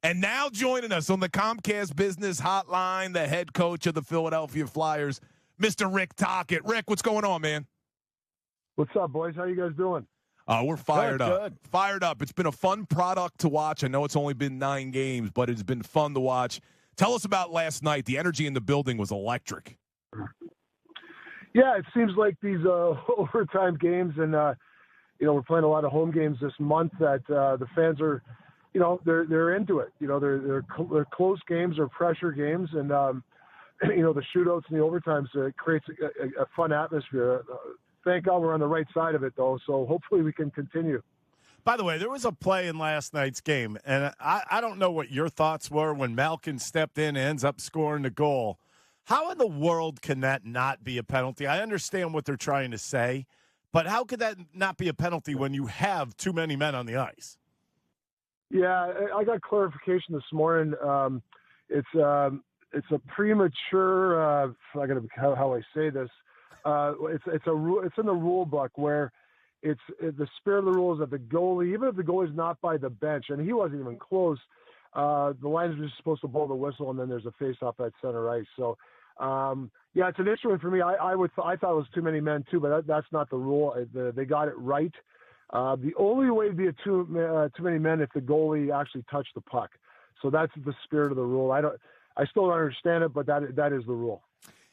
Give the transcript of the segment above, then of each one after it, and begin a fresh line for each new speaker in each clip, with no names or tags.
And now joining us on the Comcast Business Hotline, the head coach of the Philadelphia Flyers, Mr. Rick Tocchet. Rick, what's going on, man?
What's up, boys? How you guys doing?
We're fired up.
Good.
Fired up. It's been a fun product to watch. I know it's only been 9 games, but it's been fun to watch. Tell us about last night. The energy in the building was electric.
Yeah, it seems like these overtime games, and we're playing a lot of home games this month. That the fans are, they're into it. They're close games or pressure games, and the shootouts and the overtimes creates a fun atmosphere. Thank God we're on the right side of it, though. So hopefully we can continue.
By the way, there was a play in last night's game, and I don't know what your thoughts were when Malkin stepped in and ends up scoring the goal. How in the world can that not be a penalty? I understand what they're trying to say, but how could that not be a penalty when you have too many men on the ice?
Yeah, I got clarification this morning. It's a premature. I got to how I say this. It's in the rule book where it's the spirit of the rule is that the goalie, even if the goalie's not by the bench, and he wasn't even close, the linesman is supposed to blow the whistle, and then there's a face-off at center ice. So, it's an issue for me. I thought it was too many men too, but that's not the rule. They got it right. The only way to be too many men if the goalie actually touched the puck. So that's the spirit of the rule. I still don't understand it, but that is the rule.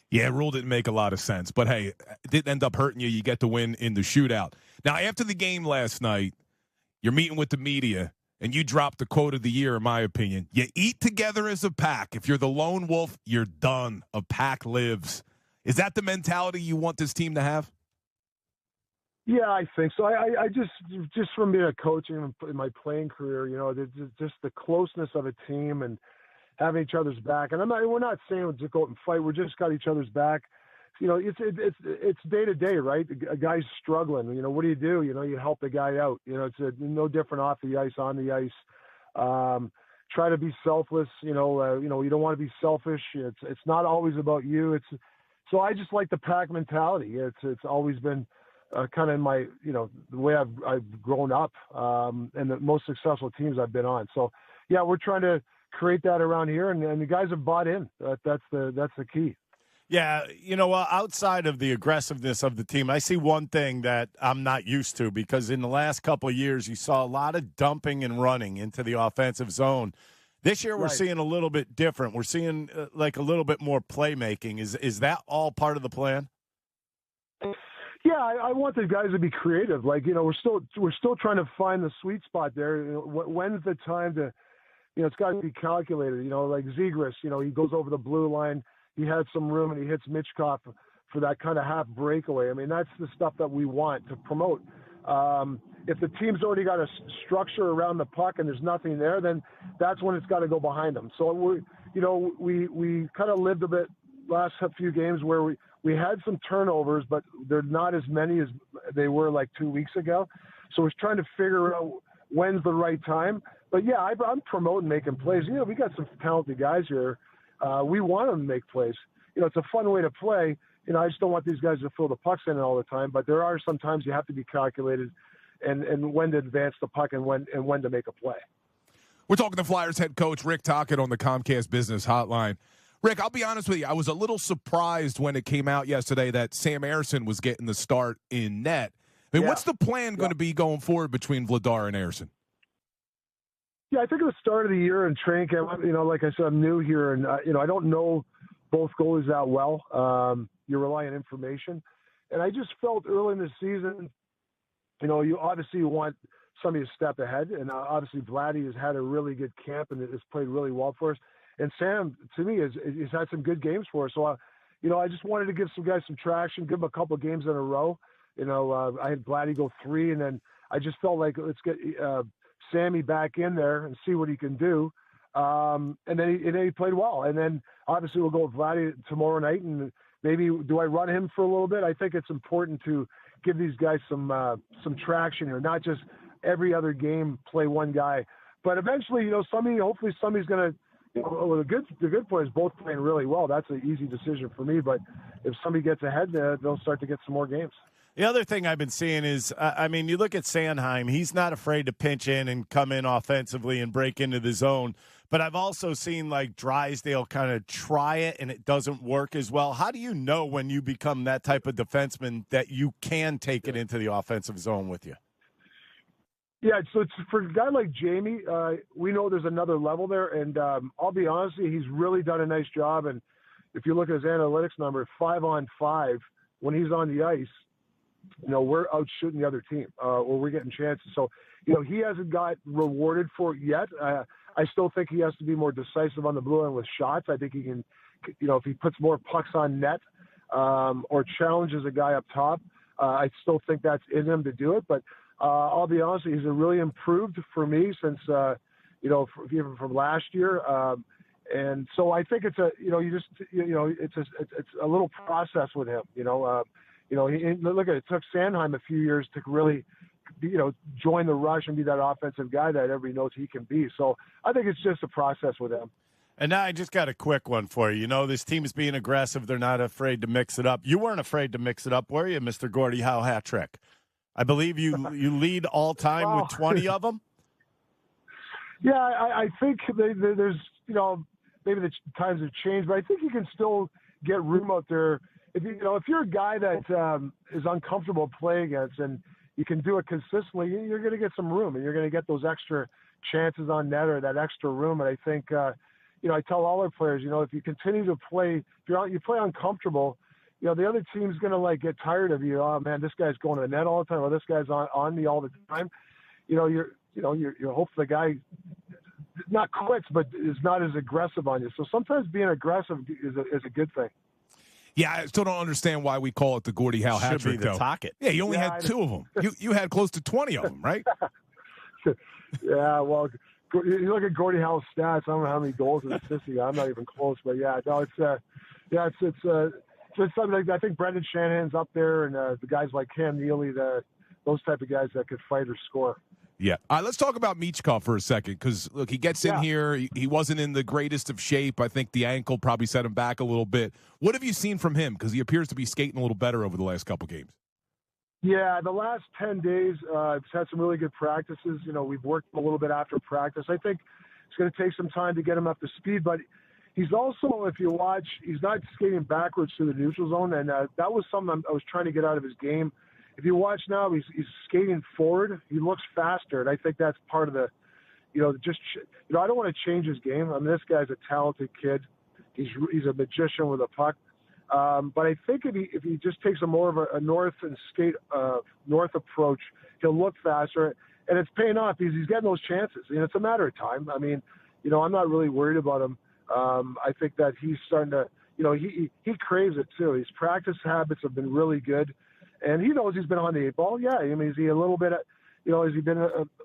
Yeah, rule didn't make a lot of sense. But, hey, it didn't end up hurting you. You get the win in the shootout. Now, after the game last night, you're meeting with the media, and you dropped the quote of the year, in my opinion. You eat together as a pack. If you're the lone wolf, you're done. A pack lives. Is that the mentality you want this team to have?
Yeah, I think so. I just from being a coach in my playing career, just the closeness of a team and having each other's back. And we're not saying we'll just go out and fight. We're just got each other's back. It's day to day, right? A guy's struggling. What do? You help the guy out. It's no different off the ice, on the ice. Try to be selfless. You don't want to be selfish. It's not always about you. So I just like the pack mentality. It's always been kind of in my, the way I've grown up, and the most successful teams I've been on. So yeah, we're trying to create that around here, and the guys have bought in. That's the key.
Yeah, outside of the aggressiveness of the team, I see one thing that I'm not used to, because in the last couple of years, you saw a lot of dumping and running into the offensive zone. This year, we're seeing a little bit different. We're seeing like a little bit more playmaking. Is that all part of the plan?
Yeah, I want the guys to be creative. Like, we're still trying to find the sweet spot there. When's the time to, it's got to be calculated. Like Zegras, he goes over the blue line. He had some room, and he hits Mitchkov for that kind of half breakaway. I mean, that's the stuff that we want to promote. If the team's already got a structure around the puck and there's nothing there, then that's when it's got to go behind them. So we kind of lived a bit last few games where we had some turnovers, but they're not as many as they were like 2 weeks ago. So we're trying to figure out when's the right time. But yeah, I'm promoting making plays. We got some talented guys here. We want them to make plays. It's a fun way to play. I just don't want these guys to fill the pucks in all the time. But there are some times you have to be calculated, and when to advance the puck and when to make a play.
We're talking to Flyers head coach Rick Tocchet on the Comcast Business Hotline. Rick, I'll be honest with you. I was a little surprised when it came out yesterday that Sam Ersson was getting the start in net. I mean, what's the plan going to be going forward between Vladar and Ersson?
Yeah, I think at the start of the year in training camp, like I said, I'm new here, and I don't know both goalies that well. You rely on information, and I just felt early in the season, you obviously want somebody to step ahead, and obviously Vladdy has had a really good camp and has played really well for us. And Sam, to me, has had some good games for us. So, I just wanted to give some guys some traction, give them a couple of games in a row. I had Vladdy go 3, and then I just felt like let's get Sammy back in there and see what he can do. And then he played well. And then obviously we'll go with Vladdy tomorrow night, and maybe do I run him for a little bit? I think it's important to give these guys some traction here, not just every other game play one guy. But eventually, hopefully somebody's going to. The good players both playing really well. That's an easy decision for me. But if somebody gets ahead, they'll start to get some more games.
The other thing I've been seeing is, I mean, you look at Sanheim, he's not afraid to pinch in and come in offensively and break into the zone. But I've also seen, like, Drysdale kind of try it, and it doesn't work as well. How do you know when you become that type of defenseman that you can take it into the offensive zone with you?
Yeah, so it's for a guy like Jamie, we know there's another level there, and I'll be honest with you, he's really done a nice job. And if you look at his analytics number, 5-on-5, when he's on the ice, you know, we're out shooting the other team, or we're getting chances. So, you know, he hasn't got rewarded for it yet. I still think he has to be more decisive on the blue end with shots. I think he can, you know, if he puts more pucks on net or challenges a guy up top, I still think that's in him to do it. But I'll be honest, he's really improved for me since, you know, even from last year. And so I think it's it's a little process with him, you know. Look at it took Sanheim a few years to really, you know, join the rush and be that offensive guy that everybody knows he can be. So I think it's just a process with him.
And now I just got a quick one for you. You know, this team is being aggressive. They're not afraid to mix it up. You weren't afraid to mix it up, were you, Mr. Gordie Howe hat trick? I believe you lead all time with 20 of them.
Yeah, I think there's, you know, maybe the times have changed, but I think you can still get room out there. If you're a guy that is uncomfortable playing against and you can do it consistently, you're going to get some room and you're going to get those extra chances on net or that extra room. And I think, you know, I tell all our players, you know, if you continue to play, if you play uncomfortable, you know, the other team's going to like get tired of you. Oh man, this guy's going to the net all the time. Or this guy's on me all the time. You know, you're hoping the guy not quits, but is not as aggressive on you. So sometimes being aggressive is a good thing.
Yeah, I still don't understand why we call it the Gordie Howe hat trick, though.
Tocchet.
Yeah, you only had 2 of them. You had close to 20 of them, right?
Yeah, well, you look at Gordie Howe's stats. I don't know how many goals and assists he got. I'm not even close, but yeah, no, it's something like that. I think Brendan Shanahan's up there, and the guys like Cam Neely, those type of guys that could fight or score.
Yeah. All right, let's talk about Michkov for a second because, look, he gets in here. He wasn't in the greatest of shape. I think the ankle probably set him back a little bit. What have you seen from him? Because he appears to be skating a little better over the last couple games.
Yeah, the last 10 days, I've had some really good practices. You know, we've worked a little bit after practice. I think it's going to take some time to get him up to speed, but he's also, if you watch, he's not skating backwards to the neutral zone, and that was something I was trying to get out of his game. If you watch now, he's skating forward. He looks faster, and I think that's part of the, you know, I don't want to change his game. I mean, this guy's a talented kid. He's a magician with a puck. But I think if he just takes a more of a north and skate north approach, he'll look faster, and it's paying off because he's getting those chances. And it's a matter of time. I mean, you know, I'm not really worried about him. I think that he's starting to, you know, he craves it too. His practice habits have been really good. And he knows he's been on the 8 ball. Yeah, I mean, is he a little bit, you know, has he been,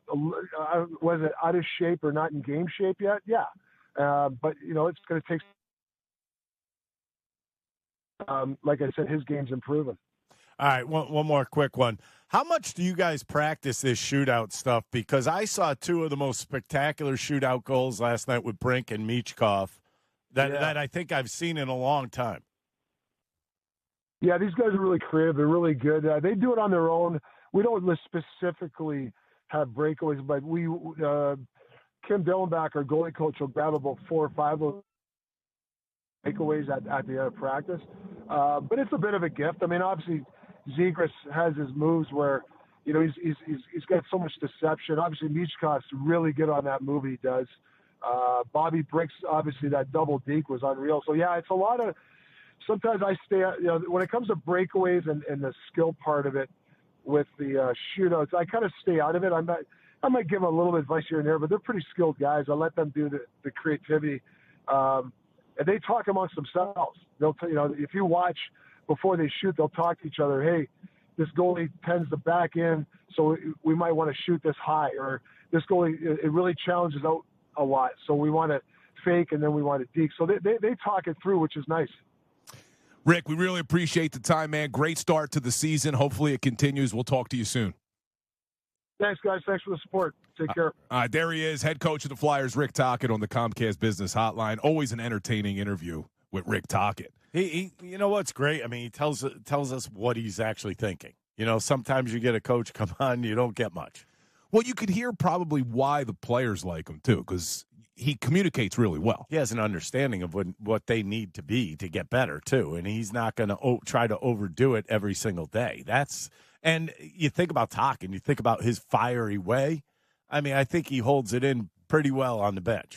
was it out of shape or not in game shape yet? Yeah. But, you know, it's going to take, like I said, his game's improving.
All right, one more quick one. How much do you guys practice this shootout stuff? Because I saw 2 of the most spectacular shootout goals last night with Brink and Michkov that I think I've seen in a long time.
Yeah, these guys are really creative. They're really good. They do it on their own. We don't specifically have breakaways, but Kim Dillenbach, our goalie coach, will grab about 4 or 5 of those breakaways at the end of practice. But it's a bit of a gift. I mean, obviously, Zegras has his moves where, you know, he's got so much deception. Obviously, Michkov's really good on that move he does. Bobby Brick's, obviously, that double deke was unreal. So, yeah, it's a lot of – sometimes I stay, you know, when it comes to breakaways and the skill part of it with the shootouts, I kind of stay out of it. I might give them a little bit of advice here and there, but they're pretty skilled guys. I let them do the creativity, and they talk amongst themselves. They'll, you know, if you watch before they shoot, they'll talk to each other. Hey, this goalie tends to back in, so we might want to shoot this high, or this goalie it really challenges out a lot, so we want to fake and then we want to deke. So they talk it through, which is nice.
Rick, we really appreciate the time, man. Great start to the season. Hopefully it continues. We'll talk to you soon.
Thanks, guys. Thanks for the support. Take care.
There he is, head coach of the Flyers, Rick Tocchet, on the Comcast Business Hotline. Always an entertaining interview with Rick Tocchet.
He you know what's great? I mean, he tells us what he's actually thinking. Sometimes you get a coach come on, you don't get much.
Well, you could hear probably why the players like him, too, because he communicates really well.
He has an understanding of what they need to be to get better, too, and he's not going to try to overdo it every single day. And you think about Tocchet, and you think about his fiery way. I mean, I think he holds it in pretty well on the bench.